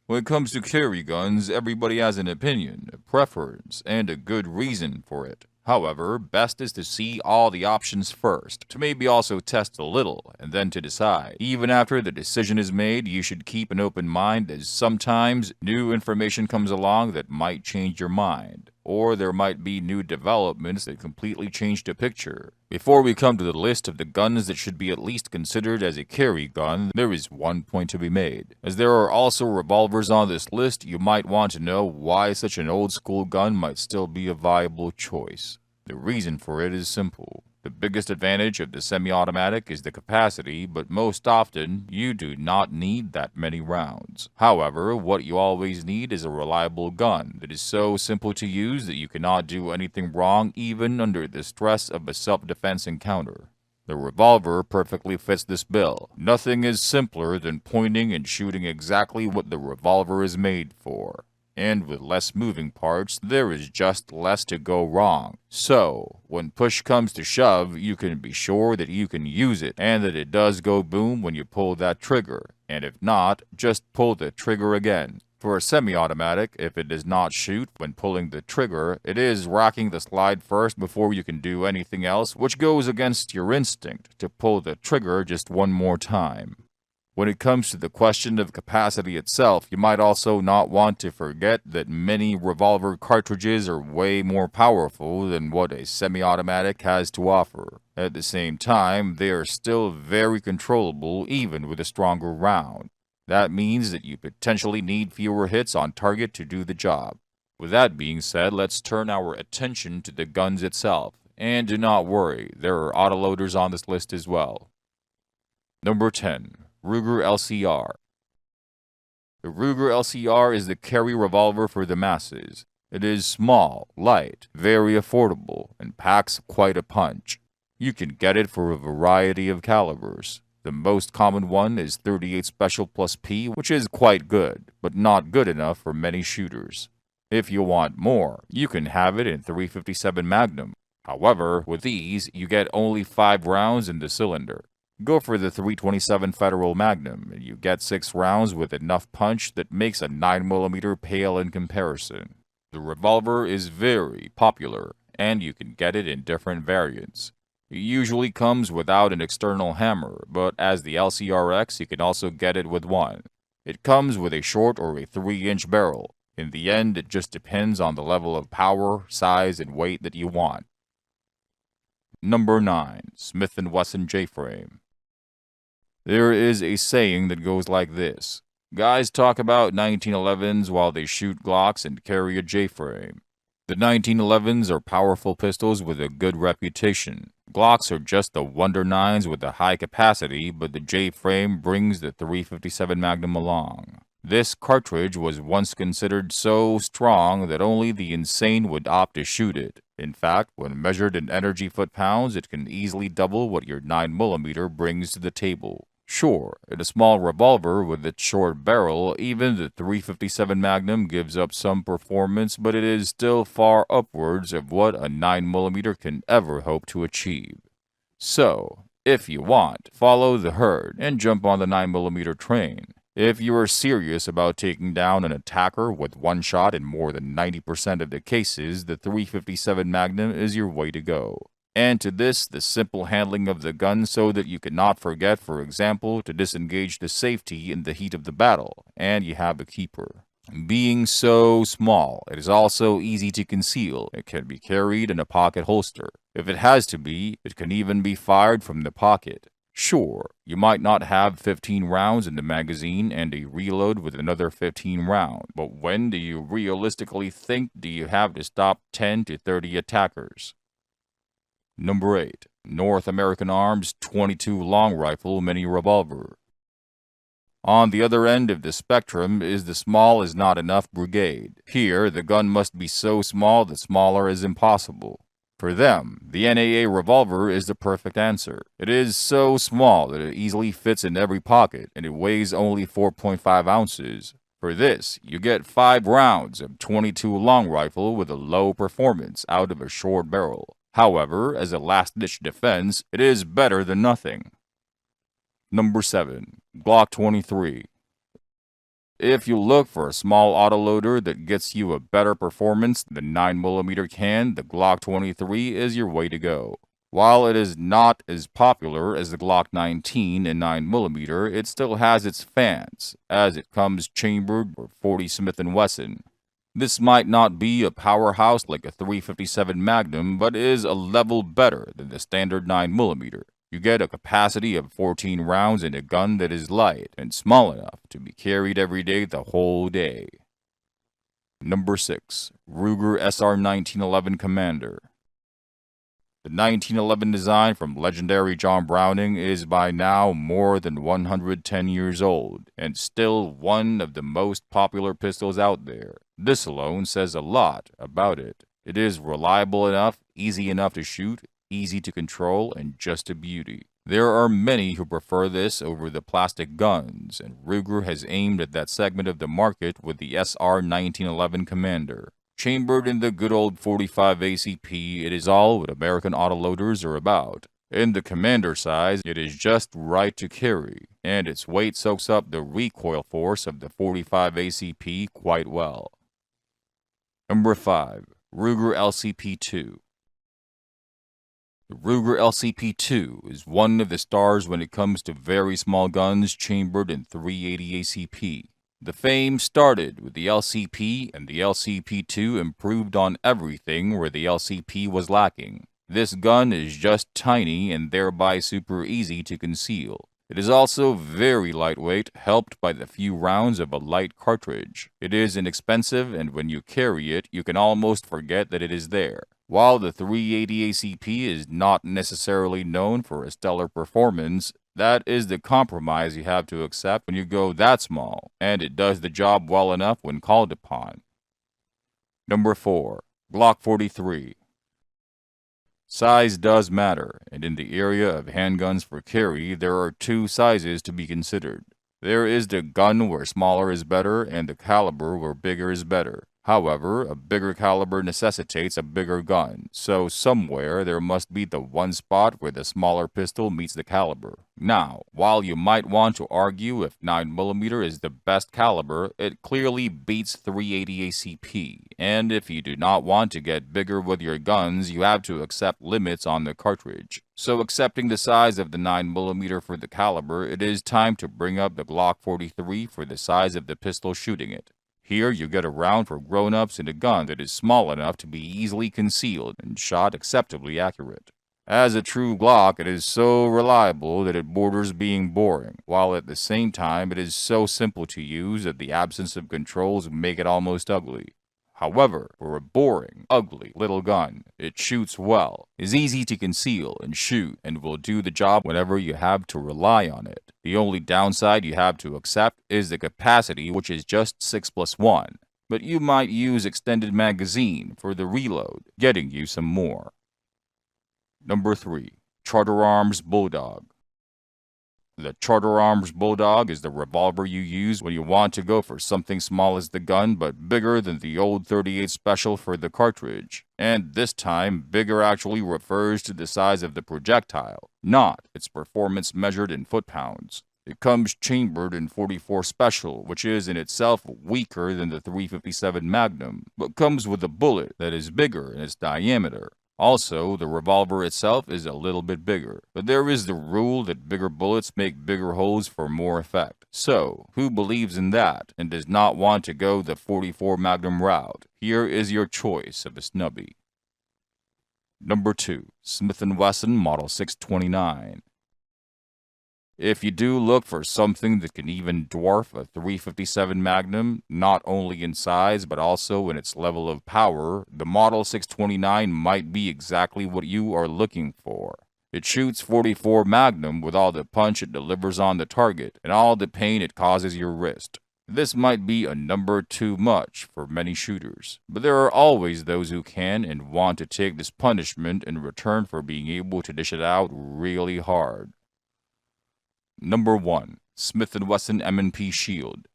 When it comes to carry guns, everybody has an opinion, a preference, and a good reason for it. However, best is to see all the options first, to maybe also test a little, and then to decide. Even after the decision is made, you should keep an open mind, as sometimes new information comes along that might change your mind, or there might be new developments that completely change the picture. Before we come to the list of the guns that should be at least considered as a carry gun, there is one point to be made. As there are also revolvers on this list, you might want to know why such an old school gun might still be a viable choice. The reason for it is simple. The biggest advantage of the semi-automatic is the capacity, but most often, you do not need that many rounds. However, what you always need is a reliable gun that is so simple to use that you cannot do anything wrong even under the stress of a self-defense encounter. The revolver perfectly fits this bill. Nothing is simpler than pointing and shooting exactly what the revolver is made for. And with less moving parts, there is just less to go wrong. So, when push comes to shove, you can be sure that you can use it, and that it does go boom when you pull that trigger. And if not, just pull the trigger again. For a semi-automatic, if it does not shoot when pulling the trigger, it is rocking the slide first before you can do anything else, which goes against your instinct to pull the trigger just one more time. When it comes to the question of capacity itself, you might also not want to forget that many revolver cartridges are way more powerful than what a semi-automatic has to offer. At the same time, they are still very controllable even with a stronger round. That means that you potentially need fewer hits on target to do the job. With that being said, let's turn our attention to the guns itself. And do not worry, there are autoloaders on this list as well. Number 10. Ruger LCR. The Ruger LCR is the carry revolver for the masses. It is small, light, very affordable, and packs quite a punch. You can get it for a variety of calibers. The most common one is 38 Special plus P, which is quite good, but not good enough for many shooters. If you want more, you can have it in 357 Magnum. However, with these, you get only 5 rounds in the cylinder. Go for the 327 Federal Magnum, and you get 6 rounds with enough punch that makes a 9mm pale in comparison. The revolver is very popular, and you can get it in different variants. It usually comes without an external hammer, but as the LCRX, you can also get it with one. It comes with a short or a 3-inch barrel. In the end, it just depends on the level of power, size, and weight that you want. Number 9. Smith & Wesson JFrame. There is a saying that goes like this. Guys talk about 1911s while they shoot Glocks and carry a JFrame. The 1911s are powerful pistols with a good reputation. Glocks are just the Wonder 9s with a high capacity, but the JFrame brings the 357 Magnum along. This cartridge was once considered so strong that only the insane would opt to shoot it. In fact, when measured in energy foot-pounds, it can easily double what your 9mm brings to the table. Sure, in a small revolver with its short barrel, even the 357 Magnum gives up some performance, but it is still far upwards of what a 9mm can ever hope to achieve. So, if you want, follow the herd and jump on the 9mm train. If you are serious about taking down an attacker with one shot in more than 90% of the cases, the 357 Magnum is your way to go. And to this, the simple handling of the gun so that you cannot forget, for example, to disengage the safety in the heat of the battle, and you have a keeper. Being so small, it is also easy to conceal. It can be carried in a pocket holster. If it has to be, it can even be fired from the pocket. Sure, you might not have 15 rounds in the magazine and a reload with another 15 rounds, but when do you realistically think do you have to stop 10 to 30 attackers? Number 8. North American Arms 22 Long Rifle Mini Revolver. On the other end of the spectrum is the small is not enough brigade. Here, the gun must be so small that smaller is impossible. For them, the NAA Revolver is the perfect answer. It is so small that it easily fits in every pocket, and it weighs only 4.5 ounces. For this, you get 5 rounds of 22 long rifle with a low performance out of a short barrel. However, as a last-ditch defense, it is better than nothing. Number 7. Glock 23. If you look for a small autoloader that gets you a better performance than 9mm can, the Glock 23 is your way to go. While it is not as popular as the Glock 19 and 9mm, it still has its fans, as it comes chambered with 40 Smith & Wesson. This might not be a powerhouse like a 357 Magnum, but is a level better than the standard 9mm. You get a capacity of 14 rounds in a gun that is light and small enough to be carried every day the whole day. Number 6. Ruger SR 1911 Commander. The 1911 design from legendary John Browning is by now more than 110 years old, and still one of the most popular pistols out there. This alone says a lot about it. It is reliable enough, easy enough to shoot, easy to control, and just a beauty. There are many who prefer this over the plastic guns, and Ruger has aimed at that segment of the market with the SR 1911 Commander. Chambered in the good old 45 ACP, it is all what American autoloaders are about. In the Commander size, it is just right to carry, and its weight soaks up the recoil force of the 45 ACP quite well. Number 5. Ruger LCP-2. The Ruger LCP-2 is one of the stars when it comes to very small guns chambered in 380 ACP. The fame started with the LCP, and the LCP-2 improved on everything where the LCP was lacking. This gun is just tiny and thereby super easy to conceal. It is also very lightweight, helped by the few rounds of a light cartridge. It is inexpensive, and when you carry it, you can almost forget that it is there. While the 380 ACP is not necessarily known for a stellar performance, that is the compromise you have to accept when you go that small, and it does the job well enough when called upon. Number 4. Glock 43. Size does matter, and in the area of handguns for carry, there are two sizes to be considered. There is the gun where smaller is better, and the caliber where bigger is better. However, a bigger caliber necessitates a bigger gun, so somewhere there must be the one spot where the smaller pistol meets the caliber. Now, while you might want to argue if 9mm is the best caliber, it clearly beats 380 ACP, and if you do not want to get bigger with your guns, you have to accept limits on the cartridge. So accepting the size of the 9mm for the caliber, it is time to bring up the Glock 43 for the size of the pistol shooting it. Here you get a round for grown-ups in a gun that is small enough to be easily concealed and shot acceptably accurate. As a true Glock, it is so reliable that it borders being boring, while at the same time it is so simple to use that the absence of controls make it almost ugly. However, for a boring, ugly little gun, it shoots well, is easy to conceal and shoot, and will do the job whenever you have to rely on it. The only downside you have to accept is the capacity, which is just 6+1, but you might use extended magazine for the reload, getting you some more. Number 3. Charter Arms Bulldog. The Charter Arms Bulldog is the revolver you use when you want to go for something small as the gun but bigger than the old 38 Special for the cartridge. And this time, bigger actually refers to the size of the projectile, not its performance measured in foot-pounds. It comes chambered in 44 Special, which is in itself weaker than the 357 Magnum, but comes with a bullet that is bigger in its diameter. Also, the revolver itself is a little bit bigger, but there is the rule that bigger bullets make bigger holes for more effect. So, who believes in that and does not want to go the 44 Magnum route? Here is your choice of a snubby. Number 2. Smith & Wesson Model 629. If you do look for something that can even dwarf a 357 Magnum, not only in size but also in its level of power, the Model 629 might be exactly what you are looking for. It shoots 44 Magnum with all the punch it delivers on the target and all the pain it causes your wrist. This might be a number too much for many shooters, but there are always those who can and want to take this punishment in return for being able to dish it out really hard. Number 1. Smith & Wesson M&P Shield.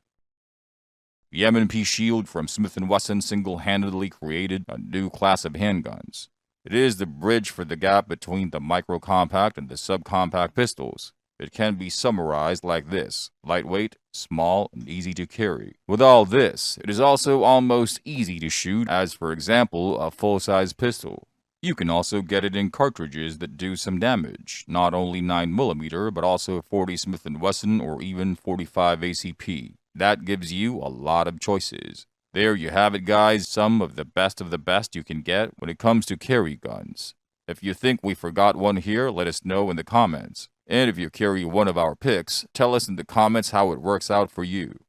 The M&P Shield from Smith & Wesson single-handedly created a new class of handguns. It is the bridge for the gap between the micro-compact and the subcompact pistols. It can be summarized like this: lightweight, small, and easy to carry. With all this, it is also almost easy to shoot, as for example, a full-size pistol. You can also get it in cartridges that do some damage, not only 9mm, but also 40 Smith & Wesson or even 45 ACP. That gives you a lot of choices. There you have it, guys, some of the best you can get when it comes to carry guns. If you think we forgot one here, let us know in the comments. And if you carry one of our picks, tell us in the comments how it works out for you.